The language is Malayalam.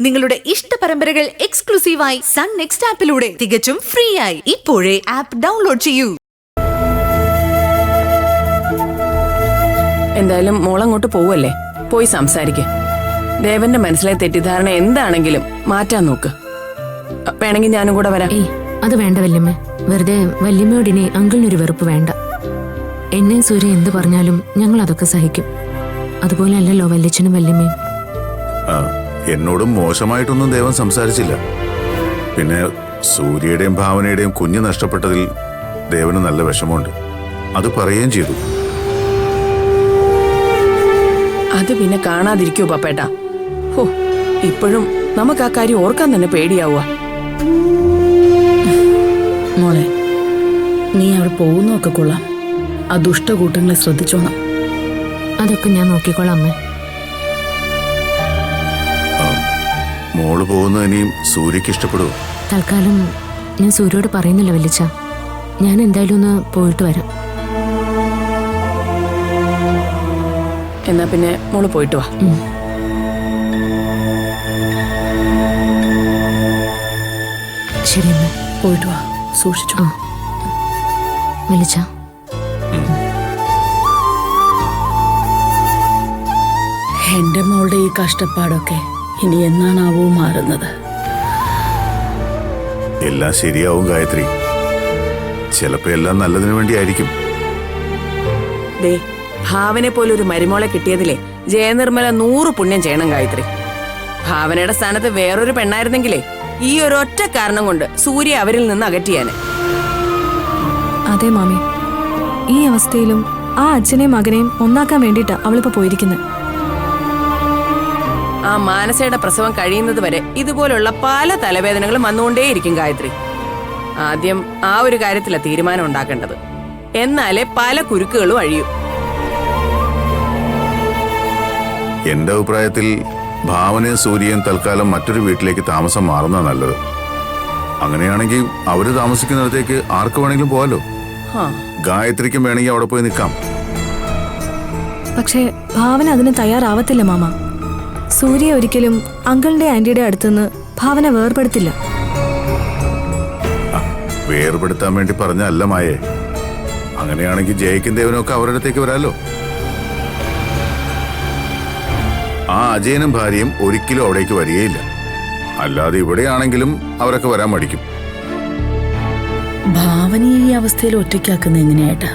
നിങ്ങളുടെ ഇഷ്ട പരമ്പരകൾ എക്സ്ക്ലൂസീവായി സൺ നെക്സ്റ്റ് ആപ്പിലൂടെ തികച്ചും ഫ്രീ ആയി ഇപ്പോഴേ ആപ്പ് ഡൗൺലോഡ് ചെയ്യൂ. എന്തായാലും മോളങ്ങോട്ട് പോവല്ലേ, പോയി സംസാരിക്ക്. ദേവന്റെ മനസ്സിലെ തെറ്റിദ്ധാരണ എന്താണെങ്കിലും മാറ്റാൻ നോക്ക്. വേണമെങ്കിൽ ഞാനും കൂടെ വരാം. അത് വേണ്ട വല്യമ്മ. വെറുതെ വല്യമ്മയോടിനെ അങ്കിളിനൊരു വെറുപ്പ് വേണ്ട. എന്നെ സൂര്യ എന്ത് പറഞ്ഞാലും ഞങ്ങൾ അതൊക്കെ സഹിക്കും. അതുപോലെ അല്ലല്ലോ വല്യച്ഛനും വല്യമ്മയും. എന്നോടും മോശമായിട്ടൊന്നും ദേവൻ സംസാരിച്ചില്ല. പിന്നെ സൂര്യയുടെയും ഭാവനയുടെയും കുഞ്ഞ് നഷ്ടപ്പെട്ടതിൽ ദേവന് നല്ല വിഷമമുണ്ട്. അത് പറയുകയും ചെയ്തു. അത് പിന്നെ കാണാതിരിക്കോ പപ്പേട്ട? ഹോ, ഇപ്പോഴും നമുക്ക് ആ കാര്യം ഓർക്കാൻ തന്നെ പേടിയാവുക. മോളെ, നീ അവിടെ പോകുന്നൊക്കെ കൊള്ളാം. ആ ദുഷ്ടകൂട്ടങ്ങളെ ശ്രദ്ധിച്ചോണം. അതൊക്കെ ഞാൻ നോക്കിക്കോളാം അമ്മേ. മോള് പോകുന്ന ഇനിയും സൂര്യക്ക് ഇഷ്ടപ്പെടുവോ? തൽക്കാലം ഞാൻ സൂര്യോട് പറയുന്നില്ല വല്യച്ഛ. ഞാൻ എന്തായാലും ഒന്ന് പോയിട്ട് വരാം. എന്നാ പിന്നെ മോള് പോയിട്ട് വാ. ശരി അമ്മ, പോയിട്ട് വാ, സൂക്ഷിച്ചു. വല്യച്ഛ. എന്റെ മോളുടെ ഈ കഷ്ടപ്പാടൊക്കെ ഇനി എന്നാണാവോ മാറുന്നത്? എല്ലാം ശരിയാവും ഗായത്രി. ചിലപ്പോ എല്ലാം നല്ലതിനു വേണ്ടിയായിരിക്കും. ദേ, ഭാവനെ പോലൊരു മരുമോളെ കിട്ടിയതിലെ ജയനിർമ്മല 100 പുണ്യം ചെയ്യണം ഗായത്രി. ഭാവനയുടെ സ്ഥാനത്ത് വേറൊരു പെണ്ണായിരുന്നെങ്കിലേ ഈ ഒരൊറ്റ കാരണം കൊണ്ട് സൂര്യ അവരിൽ നിന്ന് അകറ്റിയാന്. അതെ മാമി, ഈ അവസ്ഥയിലും ആ അച്ഛനെയും മകനെയും ഒന്നാക്കാൻ വേണ്ടിയിട്ടാ അവളിപ്പോ പോയിരിക്കുന്നത്. ആ മാനസയുടെ പ്രസവം കഴിയുന്നത് വരെ ഇതുപോലുള്ള പല തലവേദനകളും വന്നുകൊണ്ടേയിരിക്കും ഗായത്രി. ആദ്യം ആ ഒരു കാര്യത്തിലാ തീരുമാനം ഉണ്ടാക്കേണ്ടത്. എന്നാലേ പല കുരുക്കുകളും അഴിയും. എന്റെ അഭിപ്രായത്തിൽ ഭാവനയും സൂര്യയും തൽക്കാലം മറ്റൊരു വീട്ടിലേക്ക് താമസം മാറുന്ന നല്ലത്. അങ്ങനെയാണെങ്കിൽ അവര് താമസിക്കുന്നിടത്തേക്ക് ആർക്ക് വേണമെങ്കിലും പോവാലോ. ഗായത്രിക്കും വേണമെങ്കിൽ അവിടെ പോയി നിൽക്കാം. പക്ഷേ ഭാവന അതിന് തയ്യാറാവത്തില്ല മാമ. സൂര്യ ഒരിക്കലും അങ്കിളിന്റെ ആന്റിയുടെ അടുത്തുനിന്ന് ഭാവന വേർപെടുത്തില്ല. വേർപെടുത്താൻ വേണ്ടി പറഞ്ഞല്ല മായേ. അങ്ങനെയാണെങ്കിൽ ജയിക്കും ദേവനൊക്കെ അവരുടെ അടുത്തേക്ക് വരാലോ. ആ അജയനും ഭാര്യയും ഒരിക്കലും അവിടേക്ക് വരികയില്ല. അല്ലാതെ ഇവിടെയാണെങ്കിലും അവരൊക്കെ വരാൻ മടിക്കും. ഭാവനയെ ഈ അവസ്ഥയിൽ ഒറ്റയ്ക്കാക്കുന്ന എങ്ങനെയായിട്ടാ?